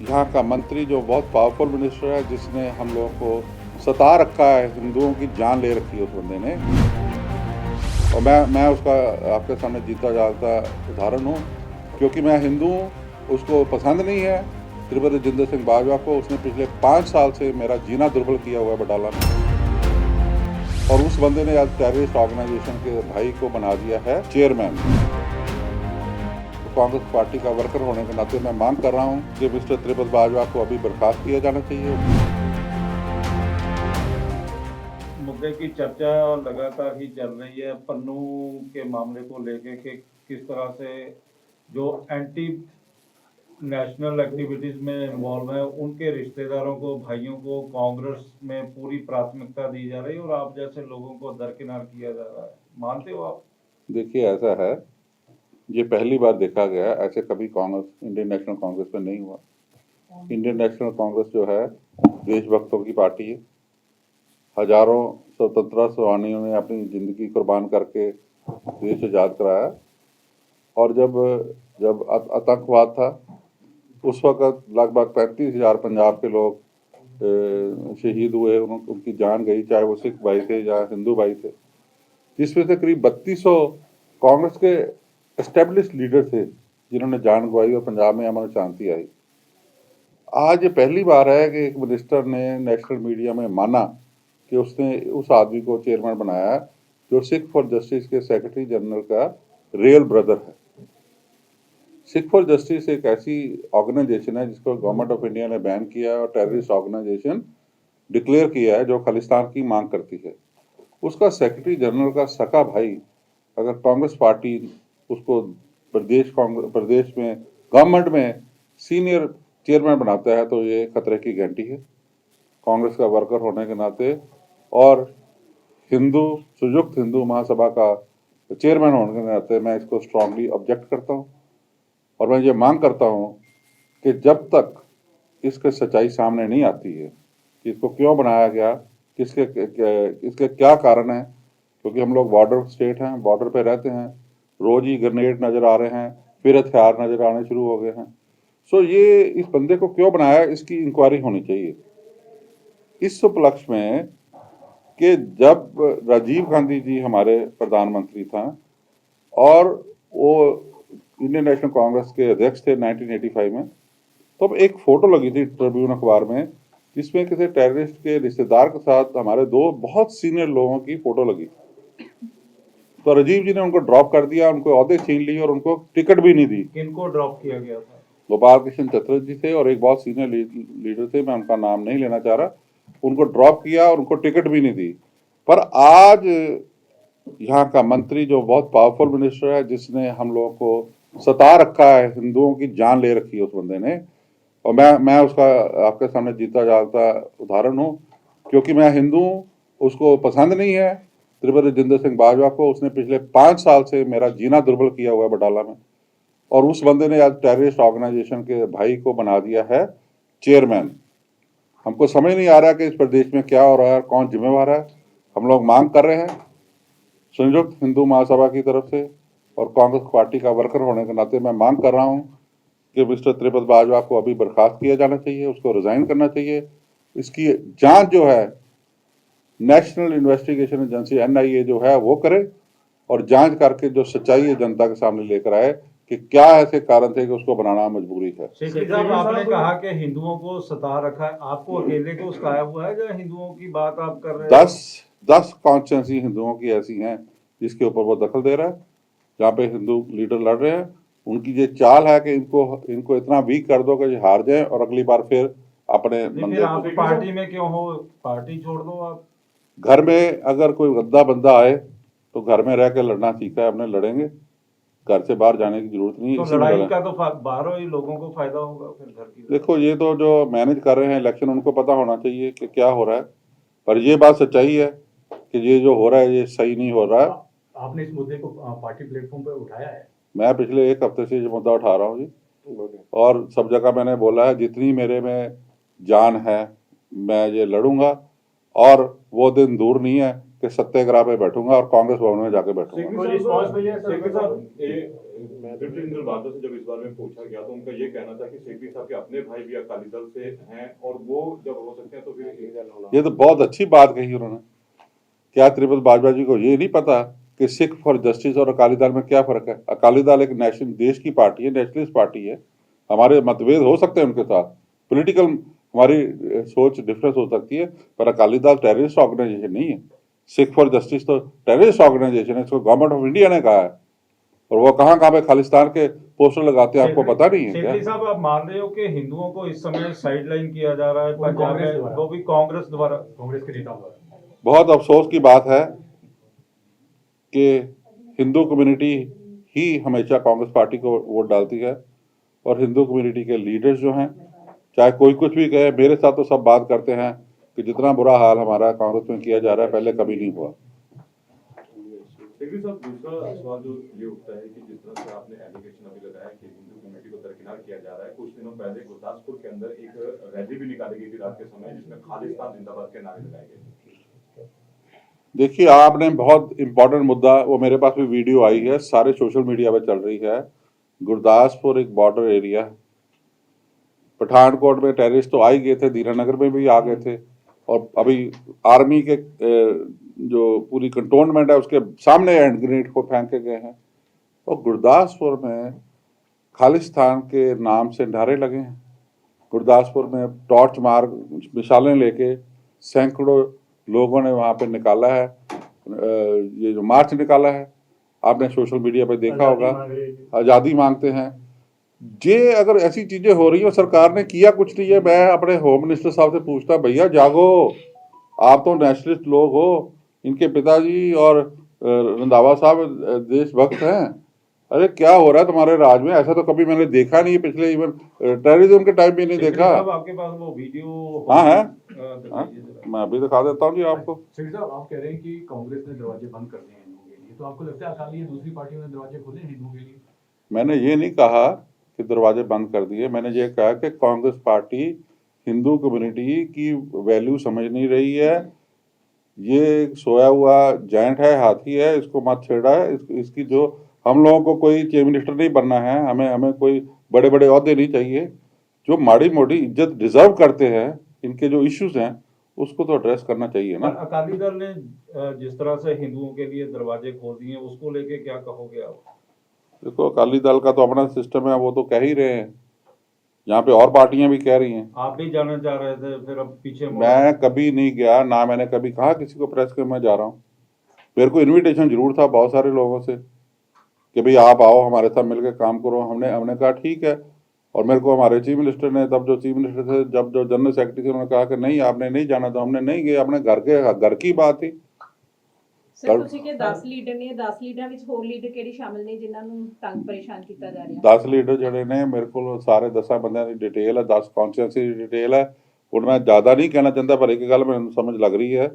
यहाँ का मंत्री जो बहुत पावरफुल मिनिस्टर है, जिसने हम लोगों को सता रखा है, हिंदुओं की जान ले रखी है उस बंदे ने। और मैं उसका आपके सामने जीता जागता उदाहरण हूँ, क्योंकि मैं हिंदू हूँ। उसको पसंद नहीं है तिरुपति जिंदर सिंह बाजवा को। उसने पिछले 5 साल से मेरा जीना दुर्बल किया हुआ है बटाला में, और उस बंदे ने आज टेररिस्ट ऑर्गेनाइजेशन के भाई को बना दिया है चेयरमैन। कांग्रेस पार्टी का वर्कर होने के नाते मैं मांग कर रहा हूं कि मिस्टर तिरुपति बाजवा को अभी बर्खास्त किया जाना चाहिए। मुद्दे की चर्चा लगातार ही चल रही है पन्नू के मामले को लेके कि किस तरह से जो एंटी नेशनल एक्टिविटीज में इन्वॉल्व है उनके रिश्तेदारों को, भाइयों को कांग्रेस में पूरी प्राथमिकता दी जा रही है और आप जैसे लोगों को दरकिनार किया जा रहा है। मानते हो आप? देखिए, ऐसा है, ये पहली बार देखा गया, ऐसे कभी कांग्रेस इंडियन नेशनल कांग्रेस में नहीं हुआ। इंडियन नेशनल कांग्रेस जो है देशभक्तों की पार्टी है। हजारों स्वतंत्रता सेनानियों ने अपनी जिंदगी कुर्बान करके देश आजाद कराया। और जब जब आतंकवाद था, उस वक्त लगभग 35,000 पंजाब के लोग शहीद हुए, उनकी जान गई, चाहे वो सिख भाई थे या हिंदू भाई थे, जिसमें से करीब 3200 कांग्रेस के एस्टेब्लिश लीडर थे जिन्होंने जान गंवाई और पंजाब में अमन शांति आई। आज ये पहली बार है कि एक मिनिस्टर ने नेशनल मीडिया में माना कि उसने उस आदमी को चेयरमैन बनाया जो सिख फॉर जस्टिस के सेक्रेटरी जनरल का रियल ब्रदर है। सिख फॉर जस्टिस एक ऐसी ऑर्गेनाइजेशन है जिसको गवर्नमेंट ऑफ इंडिया ने बैन किया है और टेररिस्ट ऑर्गेनाइजेशन डिक्लेयर किया है, जो खालिस्तान की मांग करती है। उसका सेक्रेटरी जनरल का सका भाई अगर कांग्रेस पार्टी उसको प्रदेश में गवर्नमेंट में सीनियर चेयरमैन बनाता है, तो ये खतरे की घंटी है कांग्रेस का वर्कर होने के नाते। और हिंदू संयुक्त हिंदू महासभा का चेयरमैन होने के नाते मैं इसको स्ट्रांगली ऑब्जेक्ट करता हूँ। और मैं ये मांग करता हूँ कि जब तक इसकी सच्चाई सामने नहीं आती है कि इसको क्यों बनाया गया, इसके क्या कारण है, क्योंकि हम लोग बॉर्डर स्टेट हैं, बॉर्डर पे रहते हैं, रोज ही ग्रेनेड नजर आ रहे हैं, फिर हथियार नजर आने शुरू हो गए हैं। सो ये इस बंदे को क्यों बनाया, इसकी इंक्वायरी होनी चाहिए। इस उपलक्ष्य में कि जब राजीव गांधी जी हमारे प्रधानमंत्री था और वो इंडियन नेशनल कांग्रेस के अध्यक्ष थे 1985 में, तो अब एक फोटो लगी थी ट्रिब्यून अखबार में जिसमें किसी टेररिस्ट के रिश्तेदार के साथ हमारे दो बहुत सीनियर लोगों की फोटो लगी। तो राजीव जी ने उनको ड्रॉप कर दिया, उनको ओहदे छीन लिए और उनको टिकट भी नहीं दी। किनको ड्रॉप किया गया था? गोपाल कृष्ण चतुर्वेदी थे और एक बहुत सीनियर लीडर थे, मैं उनका नाम नहीं लेना चाह रहा। उनको ड्रॉप किया और उनको टिकट भी नहीं दी। पर आज यहाँ का मंत्री जो बहुत पावरफुल मिनिस्टर है, जिसने हम लोगों को सता रखा है, हिंदुओं की जान ले रखी है उस बंदे ने। और मैं उसका आपके सामने जीता जागता उदाहरण हूँ, क्योंकि मैं हिंदू हूँ। उसको पसंद नहीं है तिरुपति जिंदर सिंह बाजवा को। उसने पिछले 5 साल से मेरा जीना दुर्बल किया हुआ है बटाला में, और उस बंदे ने आज टेररिस्ट ऑर्गेनाइजेशन के भाई को बना दिया है चेयरमैन। हमको समझ नहीं आ रहा कि इस प्रदेश में क्या हो रहा है, कौन जिम्मेवार है। हम लोग मांग कर रहे हैं संयुक्त हिंदू महासभा की तरफ से, और कांग्रेस पार्टी का वर्कर होने के नाते मैं मांग कर रहा हूं कि मिस्टर तिरुपति बाजवा को अभी बर्खास्त किया जाना चाहिए, उसको रिजाइन करना चाहिए। इसकी जांच जो है नेशनल इन्वेस्टिगेशन एजेंसी NIA जो है वो करे, और जांच करके जो सच्चाई है जनता के सामने लेकर आए कि क्या ऐसे कारण थे कि उसको बनाना मजबूरी है। शेखर साहब, आपने कहा कि हिंदुओं को सता रखा है, आपको अकेले को सताया हुआ है या हिंदुओं की बात आप कर रहे हो? 10 कॉन्स्टिट्यूंसी हिंदुओं की ऐसी हैं जिसके ऊपर वो दखल दे रहा है, जहाँ पे हिंदू लीडर लड़ रहे हैं। उनकी ये चाल है कि इनको इतना वीक कर दो कि हार जाएं और अगली बार फिर अपने मंदिर। फिर आप पार्टी में क्यों हो? पार्टी छोड़ दो आप। घर में अगर कोई गद्दा बंदा आए तो घर में रह के लड़ना सीखा है, अपने लड़ेंगे, घर से बाहर जाने की जरूरत नहीं है। तो लड़ाई का तो बाहरों ही लोगों को फायदा होगा फिर घर की। देखो, ये तो जो मैनेज कर रहे हैं इलेक्शन, उनको पता होना चाहिए कि क्या हो रहा है। पर ये बात सच्चाई है कि ये जो हो रहा है ये सही नहीं हो रहा है। आपने इस मुद्दे को पार्टी प्लेटफॉर्म पर उठाया है? मैं पिछले 1 हफ्ते से ये मुद्दा उठा रहा हूँ जी, और सब जगह मैंने बोला है जितनी मेरे में जान है मैं ये लड़ूंगा। और वो दिन दूर नहीं है कि सत्याग्रह पे बैठूंगा और कांग्रेस भवन में जाके बैठूंगा। कोई रिस्पांस भैया सेठी सर? साहब, डिप्टी इंद्रवाल से जब इस बारे में पूछा गया तो उनका ये कहना था कि सेठी साहब के अपने भाई भी अकाली दल से हैं और वो जब हो सकते हैं तो फिर ये तो बहुत अच्छी बात कही उन्होंने। क्या त्रिपद बाजवा जी को ये नहीं पता कि सिख फॉर जस्टिस और अकाली दल में क्या फर्क है? अकाली दल एक नेशनल देश की पार्टी है, नेशनलिस्ट पार्टी है। हमारे मतभेद हो सकते हैं उनके साथ, पॉलिटिकल हमारी सोच डिफरेंस हो सकती है, पर अकाली दल टेररिस्ट ऑर्गेनाइजेशन नहीं है। सिख फॉर जस्टिस तो टेररिस्ट ऑर्गेनाइजेशन है, इसको गवर्नमेंट ऑफ इंडिया ने कहा है। और वो कहाँ कहाँ पे खालिस्तान के पोस्टर लगाते हैं, आपको पता नहीं है क्या? सेठी साहब, आप मान रहे हो कि हिंदुओं को इस समय साइडलाइन किया जा रहा है पंजाब में, वो भी कांग्रेस द्वारा, कांग्रेस के नेताओं द्वारा? बहुत अफसोस की बात है कि हिंदू कम्युनिटी ही हमेशा कांग्रेस पार्टी को वोट डालती है, और हिंदू कम्युनिटी के लीडर्स जो हैं, चाहे कोई कुछ भी कहे, मेरे साथ तो सब बात करते हैं कि जितना बुरा हाल हमारा कांग्रेस में किया जा रहा है पहले कभी नहीं हुआ। सेठी साहब, दूसरा सवाल जो ये उठता है कि जिस तरह से आपने एलिगेशन अभी लगाया कि हिंदू कम्युनिटी को दरकिनार किया जा रहा है, कुछ दिनों पहले गुरदासपुर के अंदर एक रैली भी निकाली गई थी रात के समय जिसमें खालिस्तान जिंदाबाद के नारे लगाए गए। देखिए, आपने बहुत इंपॉर्टेंट मुद्दा, वो मेरे पास भी वीडियो आई है, सारे सोशल मीडिया पे चल रही है। गुरदासपुर एक बॉर्डर एरिया है, पठानकोट में टेररिस्ट तो आ ही गए थे, दीनानगर में भी आ गए थे, और अभी आर्मी के जो पूरी कंटोनमेंट है उसके सामने हैंड ग्रेनेड को फेंक के गए हैं। और गुरदासपुर में खालिस्तान के नाम से नारे लगे हैं। गुरदासपुर में टॉर्च मार मिसालें लेके सैकड़ों लोगों ने वहाँ पे निकाला है, ये जो मार्च निकाला है, आपने सोशल मीडिया पे देखा होगा, आज़ादी मांगते हैं। ये अगर ऐसी चीजें हो रही हैं, सरकार ने किया कुछ नहीं है, मैं अपने होम मिनिस्टर साहब से पूछता, भैया जागो, आप तो नेशनलिस्ट लोग हो, इनके पिताजी और रंधावा साहब देशभक्त हैं, अरे क्या हो रहा है तुम्हारे राज में? ऐसा तो कभी मैंने देखा नहीं है, पिछले इवन टेररिज्म के टाइम भी नहीं देखा। आपके पास वो वीडियो? हाँ है, दिखाइए जरा। मैं अभी दिखा देता हूँ जी आपको। सेठी साहब, आप कह रहे हैं कि कांग्रेस ने दरवाजे बंद कर दिए हिंदुओं के लिए, तो आपको लगता है अकाली दूसरी पार्टियों ने दरवाजे खोले हिंदुओं के लिए? मैंने ये नहीं कहा कि दरवाजे बंद कर दिए, मैंने ये कहा कि कांग्रेस पार्टी हिंदू कम्युनिटी की वैल्यू समझ नहीं रही है। ये सोया हुआ जायंट है, हाथी है, इसको मत छेड़ा है। इसकी जो, हम लोगों को कोई चीफ मिनिस्टर नहीं बनना है, हमें कोई बड़े बड़े ओहदे नहीं चाहिए। जो माड़ी मोटी इज्जत डिजर्व करते हैं, इनके जो इश्यूज हैं उसको तो एड्रेस करना चाहिए ना। अकाली दल ने जिस तरह से हिंदुओं के लिए दरवाजे खोल दिए, उसको लेके क्या कहोगे आप? देखो, अकाली दल का तो अपना सिस्टम है, वो तो कह ही रहे हैं, यहाँ पे और पार्टियां भी कह रही हैं। आप भी जाना चाह रहे थे, फिर अब पीछे मैं कभी नहीं गया ना, मैंने कभी कहा किसी को प्रेस के मैं जा रहा हूँ। मेरे को इनविटेशन जरूर था बहुत सारे लोगों से कि भाई आप आओ हमारे साथ मिलकर काम करो। हमने कहा ठीक है। और मेरे को हमारे चीफ मिनिस्टर ने, तब जो चीफ मिनिस्टर थे, जब जो जनरल सेक्रेटरी थे, उन्होंने कहा कि नहीं आपने नहीं जाना, तो हमने नहीं गए। अपने घर की बात थी। ਸਰ ਤੁਸੀਂ ਕਿ 10 ਲੀਡਰ ਨੇ, 10 ਲੀਡਰਾਂ ਵਿੱਚ ਹੋਰ ਲੀਡਰ ਕਿਹੜੇ ਸ਼ਾਮਿਲ ਨੇ ਜਿਨ੍ਹਾਂ ਨੂੰ ਤੰਗ ਪਰੇਸ਼ਾਨ ਕੀਤਾ ਜਾ ਰਿਹਾ? 10 ਲੀਡਰ ਜਿਹੜੇ ਨੇ ਮੇਰੇ ਕੋਲ ਸਾਰੇ 10 ਬੰਦਿਆਂ ਦੀ ਡਿਟੇਲ ਹੈ, 10 ਕੌਂਸਟੀਟਿਊਂਸੀ ਦੀ ਡਿਟੇਲ ਹੈ। ਹੁਣ ਮੈਂ ਜ਼ਿਆਦਾ ਨਹੀਂ ਕਹਿਣਾ ਚਾਹੁੰਦਾ, ਪਰ ਇੱਕ ਗੱਲ ਮੈਨੂੰ ਸਮਝ ਲੱਗ ਰਹੀ ਹੈ,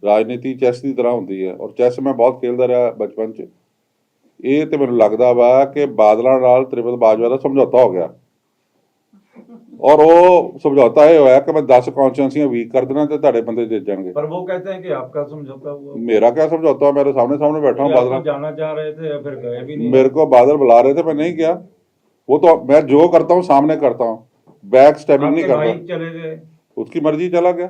ਰਾਜਨੀਤੀ ਚੈਸ ਦੀ ਤਰ੍ਹਾਂ ਹੁੰਦੀ ਹੈ, ਔਰ ਚੈਸ ਮੈਂ ਬਹੁਤ ਖੇਡਦਾ ਰਿਹਾ ਬਚਪਨ 'ਚ। ਇਹ ਤੇ ਮੈਨੂੰ ਲੱਗਦਾ ਵਾ ਕਿ ਬਾਦਲਾਂ ਨਾਲ ਤ੍ਰਿਪਤ ਬਾਜਵਾ ਦਾ ਸਮਝੌਤਾ ਹੋ ਗਿਆ, और वो समझौता ये होया कि मैं 10 कॉन्स्टिट्यूंसियां वीक कर देना तो ਤੁਹਾਡੇ ਬੰਦੇ जित जाएंगे। पर वो कहते हैं कि आपका समझौता हुआ। मेरा क्या समझौता? मेरे सामने बैठा हूँ। बादल जाना चाह रहे थे, फिर गए भी नहीं। मेरे को बादल बुला रहे थे, मैं नहीं गया। वो तो मैं जो करता हूँ सामने करता हूँ, बैक स्टेपिंग नहीं करता। चले गए, उसकी मर्जी, चला गया।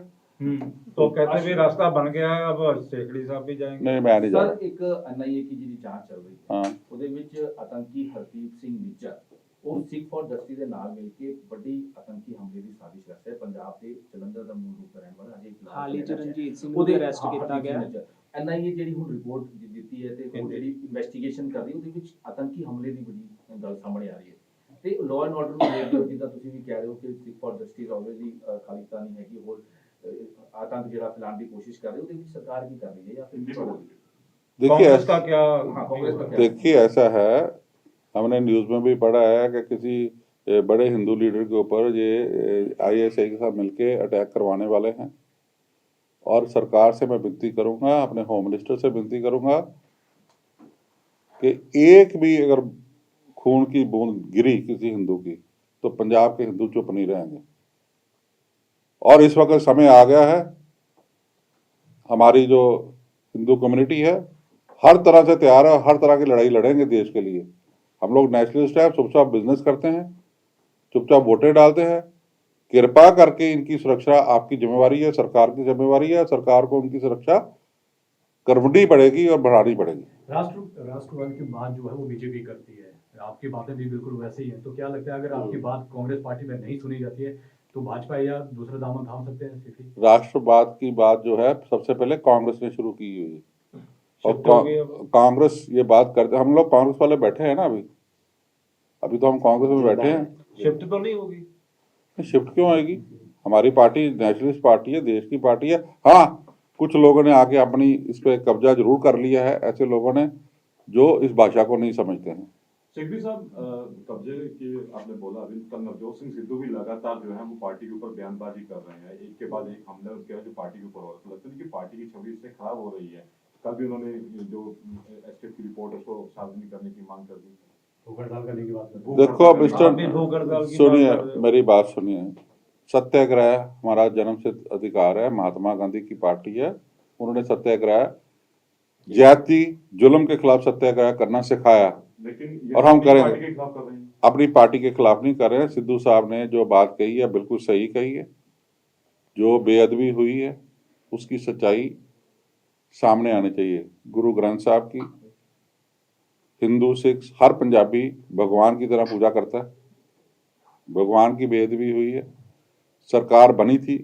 तो कहते भी रास्ता बन गया है, अब सेकड़ी साहब भी जाएंगे। नहीं, मैं नहीं जा सर, एक एनआईए की ਜਿਹੜੀ ਜਾਂਚ ਚੱਲ ਰਹੀ ਹੈ, ਉਹਦੇ ਵਿੱਚ ਆਤੰਕੀ ਹਰਦੀਪ ਸਿੰਘ ਨਿੱਜਰ ਉਹ ਸਿੱਖ ਫॉर ਜਸਟਿਸ ਦੇ ਨਾਲ ਮਿਲ ਕੇ ਵੱਡੀ ਆਤੰਕੀ ਹਮਲੇ ਦੀ ਸਾਜ਼ਿਸ਼ ਰਚ ਰਿਹਾ। ਪੰਜਾਬ ਦੇ ਜਲੰਧਰ ਦਾ ਮੂਲ ਰੂਪ ਰਹਿਣ ਵਾਲਾ ਅਜੇ ਹਾਲ ਹੀ ਚ ਰਣਜੀਤ ਸਿੰਘ ਨੂੰ ਅਰੈਸਟ ਕੀਤਾ ਗਿਆ। ਐਨਆਈਏ ਜਿਹੜੀ ਹੁਣ ਰਿਪੋਰਟ ਦਿੱਤੀ ਹੈ ਤੇ ਉਹ ਜਿਹੜੀ ਇਨਵੈਸਟੀਗੇਸ਼ਨ ਕਰ ਰਹੀ ਉਹਦੇ ਵਿੱਚ ਆਤੰਕੀ ਹਮਲੇ ਦੀ ਬੜੀ ਗੱਲ ਸਾਹਮਣੇ ਆ ਰਹੀ ਹੈ। ਤੇ ਲਾਅ ਐਂਡ ਆਰਡਰ ਨੂੰ ਦੇਖਦੇ ਹੋ, ਜਿੱਦਾਂ ਤੁਸੀਂ ਵੀ ਕਹਿ ਰਹੇ ਹੋ ਕਿ ਸਿੱਖ ਫॉर ਜਸਟਿਸ ਆਲਵੇਜ਼ੀ ਖਾਲਿਸਤਾਨੀ ਹੈਗੀ, ਹੋਰ आतंक ਜਿਹੜਾ ਫੈਲਾਉਣ ਦੀ ਕੋਸ਼ਿਸ਼ ਕਰ ਰਹੀ है, ਉਹਦੇ ਵਿੱਚ ਸਰਕਾਰ ਕੀ ਕਰ ਰਹੀ है या फिर कांग्रेस का क्या? कांग्रेस का क्या? देखिए, ऐसा है, हमने न्यूज़ में भी पढ़ा है कि किसी बड़े हिंदू लीडर के ऊपर ये ISI के साथ मिलके अटैक करवाने वाले हैं। और सरकार से मैं विनती करूंगा, अपने होम मिनिस्टर से विनती करूंगा कि एक भी अगर खून की बूंद गिरी किसी हिंदू की, तो पंजाब के हिंदू चुप नहीं रहेंगे। और इस वक्त समय आ गया है, हमारी जो हिंदू कम्युनिटी है, हर तरह से तैयार है, हर तरह की लड़ाई लड़ेंगे देश के लिए। हम लोग नेशनलिस्ट हैं, चुपचाप बिजनेस करते हैं, चुपचाप वोटें डालते हैं। कृपा करके इनकी सुरक्षा आपकी जिम्मेवारी है, सरकार की जिम्मेवारी है। सरकार को उनकी सुरक्षा करनी पड़ेगी और बढ़ानी पड़ेगी। राष्ट्रवाद की बात जो है वो बीजेपी करती है, आपकी बातें भी बिल्कुल वैसे ही हैं। तो क्या लगता है अगर आपकी बात कांग्रेस पार्टी में नहीं सुनी जाती है तो भाजपा या दूसरा दामन थाम सकते हैं स्थिति? राष्ट्रवाद की बात जो है सबसे पहले कांग्रेस ने शुरू की हुई है और शिफ्ट हो गई अब। कांग्रेस ये बात करते, हम लोग कांग्रेस वाले बैठे हैं ना, अभी तो हम कांग्रेस में बैठे हैं। शिफ्ट तो नहीं होगी? शिफ्ट क्यों आएगी? हमारी पार्टी नेशनलिस्ट पार्टी है, देश की पार्टी है। हाँ, कुछ लोगों ने आके अपनी इस पे कब्जा जरूर कर लिया है, ऐसे लोगों ने जो इस भाषा को नहीं समझते हैं। सिद्धू साहब, कब्जे की आपने बोला, अभी कल नवजोत सिंह सिद्धू भी लगातार जो है वो पार्टी के ऊपर बयानबाजी कर रहे हैं, एक के बाद एक हमला उनके जो पार्टी के ऊपर हो रहा है। तो लगता है कि पार्टी की छवि इससे खराब हो रही है। कल भी उन्होंने जो एसटीएफ की रिपोर्ट है उसको सार्वजनिक करने की मांग कर दी। भूख हड़ताल करने की बात करते हैं। देखो आप भी मिस्टर, भूख हड़ताल की सुनिए बात कर रहे हो। मेरी बात सुनिए। सत्याग्रह हमारा जन्मसिद्ध अधिकार है, महात्मा गांधी की पार्टी है, उन्होंने सत्याग्रह ज्यादती जुल्म के खिलाफ सत्याग्रह करना सिखाया, लेकिन ये और हम अपनी करेंगे। पार्टी के खिलाफ कर रहे हैं। अपनी पार्टी के खिलाफ नहीं कर रहे हैं। सिद्धू साहब ने जो बात कही है बिल्कुल सही कही है। जो बेअदबी हुई है उसकी सच्चाई सामने आनी चाहिए। गुरु ग्रंथ साहब की हिंदू सिख हर पंजाबी भगवान की तरह पूजा करता है। भगवान की बेअदबी हुई है। सरकार बनी थी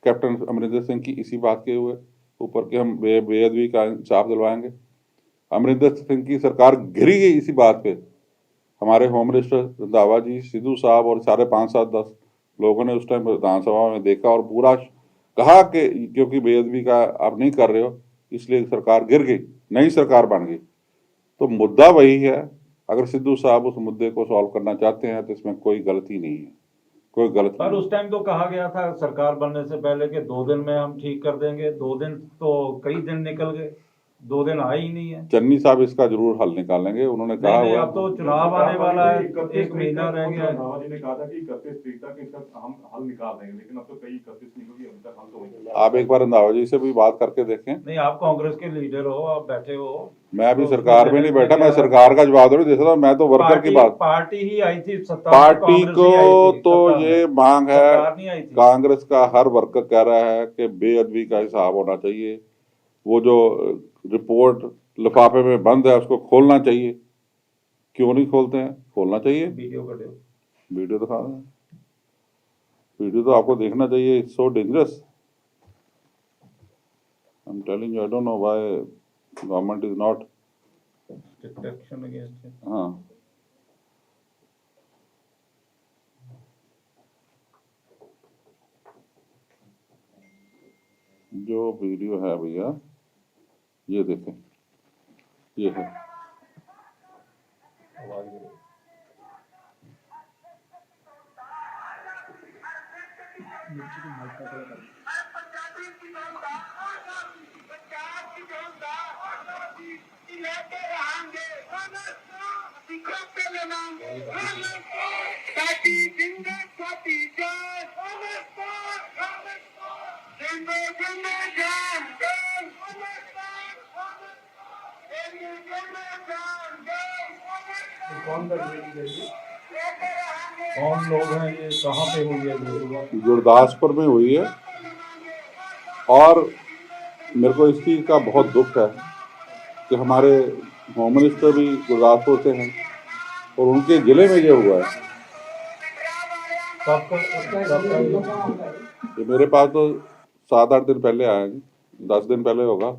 कैप्टन अमरिंदर सिंह की इसी बात के ऊपर कि हम बेअदबी का इंसाफ दिलवाएंगे। अमरिंदर सिंह की सरकार गिरी गई इसी बात पे। हमारे होम मिनिस्टर रंधावा जी, सिद्धू साहब और सारे 5, 7, 10 लोगों ने उस टाइम विधानसभा में देखा और पूरा कहा कि क्योंकि बेअदबी का आप नहीं कर रहे हो इसलिए सरकार गिर गई, नई सरकार बन गई। तो मुद्दा वही है। अगर सिद्धू साहब उस मुद्दे को सॉल्व करना चाहते हैं तो इसमें कोई गलती नहीं है, कोई गलती पर नहीं। उस टाइम तो कहा गया था सरकार बनने से पहले कि 2 दिन में हम ठीक कर देंगे। 2 दिन तो कई दिन निकल गए, 2 दिन आए ही नहीं है। चन्नी साहब इसका जरूर हल निकालेंगे, उन्होंने कहा नहीं, हुआ अब तो चुनाव आने वाला है, 31 1 महीना रह गया है। रंधावा जी ने कहा था कि 31 तारीख तक इसका हम हल निकाल देंगे, लेकिन अब तो कई 31 निकल गई, अभी तक हल तो वही। आप एक बार रंधावा जी से भी बात करके देखें। नहीं, आप कांग्रेस के लीडर हो, आप बैठे हो। मैं अभी तो सरकार उसमें में नहीं देने बैठा, मैं क्या है? सरकार का जवाब नहीं दे सकता। मैं तो वर्कर की बात, पार्टी ही आई थी सत्ता में, पार्टी कांग्रेस ही आई को थी तो सत्ता में। ये मांग है। सरकार नहीं आई थी। कांग्रेस का हर वर्कर कह रहा है कि बेअदबी का हिसाब होना चाहिए। वो जो रिपोर्ट लिफाफे में बंद है उसको खोलना चाहिए। क्यों नहीं खोलते हैं? खोलना चाहिए। वीडियो कर दो। वीडियो दिखा दें। वीडियो तो आपको देखना चाहिए। It's so dangerous. I am telling you, I don't know why government is not. Action against it। हाँ, जो वीडियो है भैया ये देखें, ये है। आवाज दे। कौन लोग हैं ये, कहाँ पे हुई है ये हुआ? गुरदासपुर में हुई है और मेरे को इस चीज़ का बहुत दुख है कि हमारे होम मिनिस्टर भी गुरदासपुर से हैं और उनके ज़िले में ये हुआ है। ये मेरे पास तो 7-8 दिन पहले आया जी, 10 दिन पहले होगा।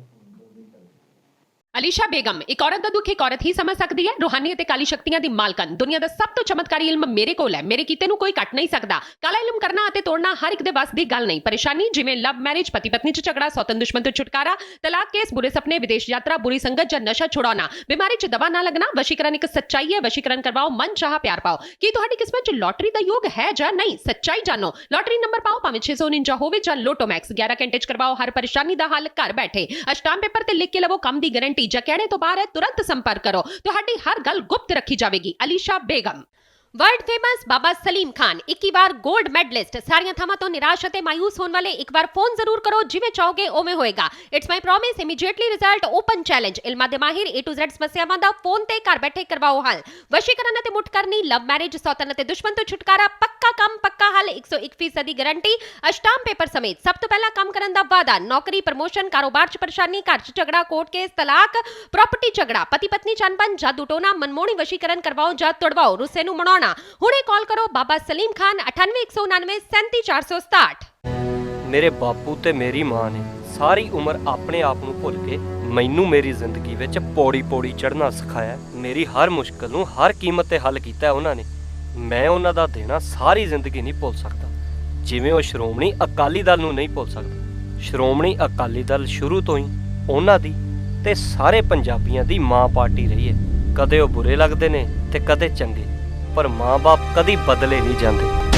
ਅਲੀਸ਼ਾ ਬੇਗਮ ਇੱਕ ਔਰਤ ਦਾ ਦੁੱਖ ਇੱਕ ਔਰਤ ਹੀ ਸਮਝ ਸਕਦੀ ਹੈ। ਰੂਹਾਨੀ ਅਤੇ ਕਾਲੀ ਸ਼ਕਤੀਆਂ ਦੀ ਮਾਲਕਨ, ਦੁਨੀਆ ਦਾ ਸਭ ਤੋਂ ਚਮਤਕਾਰੀ ਇਲਮ ਮੇਰੇ ਕੋਲ ਹੈ। ਮੇਰੇ ਕੀਤੇ ਨੂੰ ਕੋਈ ਕੱਟ ਨਹੀਂ ਸਕਦਾ। ਕਾਲਾ ਇਲਮ ਕਰਨਾ ਅਤੇ ਤੋੜਨਾ ਹਰ ਇੱਕ ਦੇ ਵੱਸ ਦੀ ਗੱਲ ਨਹੀਂ। ਪਰੇਸ਼ਾਨੀ ਜਿਵੇਂ ਲਵ ਮੈਰਿਜ, ਪਤੀ ਪਤਨੀ 'ਚ ਝਗੜਾ, ਸੌਤਨ ਦੁਸ਼ਮਣ ਤੋਂ ਛੁਟਕਾਰਾ, ਤਲਾਕ ਕੇਸ, ਬੁਰੇ ਸੁਪਨੇ, ਵਿਦੇਸ਼ ਯਾਤਰਾ, ਬੁਰੀ ਸੰਗਤ ਜਾਂ ਨਸ਼ਾ ਛੁਡਾਉਣਾ, ਬਿਮਾਰੀ 'ਚ ਦਵਾ ਨਾ ਲੱਗਣਾ। ਵਸ਼ੀਕਰਨ ਇੱਕ ਸੱਚਾਈ ਹੈ। ਵਸ਼ੀਕਰਨ ਕਰਵਾਓ, ਮਨ ਚਾਹਾ ਪਿਆਰ ਪਾਓ। ਕੀ ਤੁਹਾਡੀ ਕਿਸਮਤ 'ਚ ਲੋਟਰੀ ਦਾ ਯੋਗ ਹੈ ਜਾਂ ਨਹੀਂ? ਸੱਚਾਈ ਜਾਣੋ। ਲੋਟਰੀ ਨੰਬਰ ਪਾਓ, ਭਾਵੇਂ 649 ਹੋਵੇ ਜਾਂ ਲੋਟੋ ਮੈਕਸ। 11 ਘੰਟੇ 'ਚ ਕਰਵਾਓ ਹਰ ਪਰੇਸ਼ਾਨੀ ਦਾ ਹੱਲ ਘਰ ਬੈਠੇ। ਅਸ਼ਟਾਮ ਪੇਪਰ ਤੇ ਲਿਖ ਕੇ ਲਵੋ ਕੰਮ ਦੀ ਗਾਰੰਟੀ। ਜਾਂ ਕਹਿਣੇ ਤੋਂ ਬਾਹਰ ਹੈ, ਤੁਰੰਤ ਸੰਪਰਕ ਕਰੋ। ਤੁਹਾਡੀ ਹਰ ਗੱਲ ਗੁਪਤ ਰੱਖੀ ਜਾਵੇਗੀ। ਅਲੀਸ਼ਾ ਬੇਗਮ। ਵਰਲਡ ਫੇਮਸ ਬਾਬਾ ਸਲੀਮ ਖਾਨ 21 ਵਾਰ 골ਡ ਮੈਡਲਿਸਟ। ਸਾਰੀਆਂ ਥਾਵਾਂ ਤੋਂ ਨਿਰਾਸ਼ ਅਤੇ ਮਾਯੂਸ ਹੋਣ ਵਾਲੇ ਇੱਕ ਵਾਰ ਫੋਨ ਜ਼ਰੂਰ ਕਰੋ, ਜਿਵੇਂ ਚਾਹੋਗੇ ਉਵੇਂ ਹੋਏਗਾ। It's my promise, immediately result, open challenge. ਇਲਮਾਂ ਦੇ ਮਾਹਿਰ A to Z ਸਮੱਸਿਆਵਾਂ ਦਾ ਫੋਨ ਤੇ ਘਰ ਬੈਠੇ ਕਰਵਾਓ ਹੱਲ। ਵਸ਼ੀਕਰਨ ਅਤੇ ਮੁੱਠ ਕਰਨੀ, ਲਵ ਮੈਰਿਜ, ਸੌਤਨ ਅਤੇ ਦੁਸ਼ਮਣ ਤੋਂ ਛੁਟਕਾਰਾ, ਪੱਕਾ ਕੰਮ ਪੱਕਾ ਹੱਲ, 101% ਦੀ ਗਾਰੰਟੀ, ਅਸ਼ਟਾਮ ਪੇਪਰ ਸਮੇਤ। ਸਭ ਤੋਂ ਪਹਿਲਾਂ ਕੰਮ ਕਰਨ ਦਾ ਵਾਅਦਾ, ਨੌਕਰੀ, ਪ੍ਰਮੋਸ਼ਨ, ਕਾਰੋਬਾਰ 'ਚ ਪਰੇਸ਼ਾਨੀ, ਘਰ 'ਚ ਝਗੜਾ, ਕੋਰਟ ਕੇਸ, ਤਲਾਕ, ਪ੍ਰਾਪਰਟੀ ਝਗੜਾ, ਪਤੀ ਪਤਨੀ 'ਚ ਅਣਬਣ, ਜਾਦੂ ਟੋਨਾ, ਮਨਮੋਹਣੀ ਵਸ਼ੀਕਰਨ ਕਰਵਾਓ ਜਾਂ ਤੁੜਵਾਓ, ਰੁੱਸੇ ਨੂੰ ਮਨਾਉਣਾ। ਹੁਣੇ ਕਾਲ ਕਰੋ ਬਾਬਾ ਸਲੀਮ ਖਾਨ 98 199 37467। ਮੇਰੇ ਬਾਪੂ ਤੇ ਮੇਰੀ ਮਾਂ ਨੇ ਸਾਰੀ ਉਮਰ ਆਪਣੇ ਆਪ ਨੂੰ ਭੁੱਲ ਕੇ ਮੈਨੂੰ ਮੇਰੀ ਜ਼ਿੰਦਗੀ ਵਿੱਚ ਪੌੜੀ ਚੜ੍ਹਨਾ ਸਿਖਾਇਆ। ਮੇਰੀ ਹਰ ਮੁਸ਼ਕਲ ਨੂੰ ਹਰ ਕੀਮਤ ਤੇ ਹੱਲ ਕੀਤਾ ਉਹਨਾਂ ਨੇ। ਮੈਂ ਉਹਨਾਂ ਦਾ ਦੇਣਾ ਸਾਰੀ ਜ਼ਿੰਦਗੀ ਨਹੀਂ ਭੁੱਲ ਸਕਦਾ, ਜਿਵੇਂ ਉਹ ਸ਼੍ਰੋਮਣੀ ਅਕਾਲੀ ਦਲ ਨੂੰ ਨਹੀਂ ਭੁੱਲ ਸਕਦਾ। ਸ਼੍ਰੋਮਣੀ ਅਕਾਲੀ ਦਲ ਸ਼ੁਰੂ ਤੋਂ ਹੀ ਉਹਨਾਂ ਦੀ ਤੇ ਸਾਰੇ ਪੰਜਾਬੀਆਂ ਦੀ ਮਾਂ ਪਾਰਟੀ ਰਹੀ ਹੈ। ਕਦੇ ਉਹ ਬੁਰੇ ਲੱਗਦੇ ਨੇ ਤੇ ਕਦੇ ਚੰਗੇ, ਪਰ ਮਾਂ-ਬਾਪ ਕਦੀ ਬਦਲੇ ਨਹੀਂ ਜਾਂਦੇ।